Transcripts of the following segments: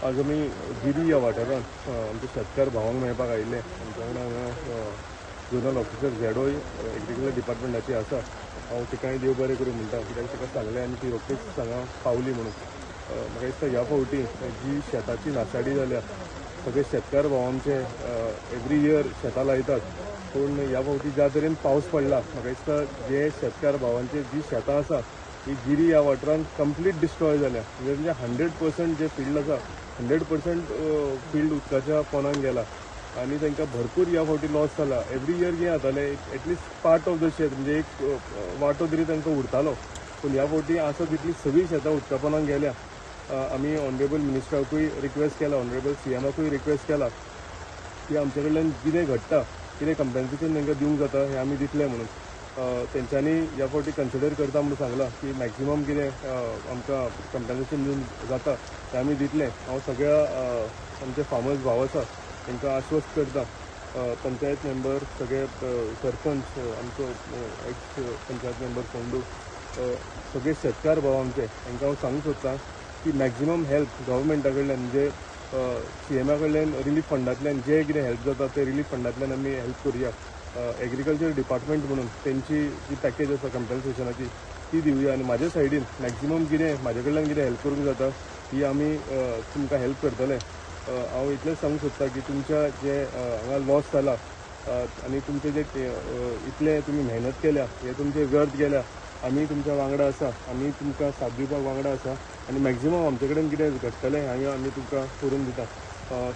आज आमी गिरी ह्या वाठारान आमच्या शेतकार भावांक मेळपाक आयिल्ले. आमच्या वांगडा हांगा झोनल ऑफिसर झेडोय एग्रीकल्चर डिपार्टमेंटाची आसा. हांव तिकाय देव बरें करूं म्हणटा, कित्याक तिका सांगलें आनी ती रोखडीच हांगा पावली म्हणून. म्हाका दिसता ह्या फावटी जी शेताची नासाडी जाल्या, सगळे शेतकार भाव आमचे एवरी इयर शेतां लायतात, पूण ह्या फावटी ज्या तरेन पावस पडला म्हाका दिसता जे शेतकार भावांचे जी शेतां आसा ही गिरी ह्या वाठारान कंप्लीट डिस्ट्रॉय जाल्या. म्हणजे 100% जे फील्ड आसा 100% फील्ड उदकाच्या पोंदाक गेला आनी तांकां भरपूर ह्या फावटी लॉस जाला. एवरी इयर कितें जातालें, एटलिस्ट पार्ट ऑफ द शेत म्हणजे एक वांटो तरी तांकां उरतालो, पूण ह्या फावटी आसा तितली सगळीं शेतां उदका पोंदाक गेल्या. आमी ऑनरेबल मिनिस्टराकूय रिक्वेस्ट केला, ऑनरेबल CMाकूय रिक्वेस्ट केला की आमचे कडल्यान कितें घडटा, कितें कंपेन्सेशन तांकां दिवंक जाता हें आमी दितलें म्हणून. तेंच्यांनी ह्या फावटी कन्सिडर करता म्हणून सांगलां की मॅक्झिमम कितें आमकां कंपेन्सेशन दिवंक जाता तें आमी दितलें. हांव सगळ्या आमचे फार्मर्स भाव आसा तांकां आश्वस्त करता. पंचायत मेंबर, सगळे सरपंच, आमचो एक्स पंचायत मेंबर फोंडू, सगळे शेतकार भाव आमचे तांकां हांव सांगूंक सोदतां की मॅक्झिमम हेल्प गव्हर्मेंटा कडल्यान म्हणजे CMा कडल्यान रिलीफ फंडांतल्यान जे कितें हेल्प जाता ते रिलीफ फंडांतल्यान आमी हेल्प करुया. एग्रीकल्चर डिपार्टमेंट म्हणून तेंची जी पॅकेज आसा कंपेन्सेशनाची ती दिवया आनी म्हाज्या सायडीन मॅक्झिमम कितें म्हाजे कडल्यान कितें हेल्प करूंक जाता ती आमी तुमकां हेल्प करतले. हांव इतलेंच सांगूंक सोदतां की तुमच्या जे हांगा लॉस जाला आनी तुमचे जे इतले तुमी मेहनत केल्या, हे तुमचे व्यर्थ गेल्या, आमी तुमच्या वांगडा आसा, आमी तुमकां साथ दिवपाक वांगडा आसा आनी मॅक्झिमम आमचे कडेन कितें घडटलें हें आमी तुमकां करून दिता.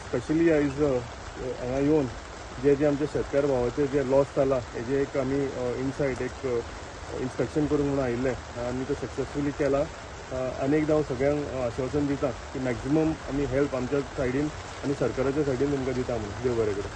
स्पेशली आयज हांगा येवन जे आमचे शेतकार भावाचे जे लॉस जाला हेजे एक आमी इनसायट एक इन्स्पेक्शन करूंक म्हणून आयिल्ले आनी तो सक्सेसफुली केला. आनी एकदां हांव सगळ्यांक आश्वासन दिता की मॅक्झिमम आमी हेल्प आमच्या सायडीन आनी सरकाराच्या सायडीन तुमकां दिता म्हणून. देव बरें करूं.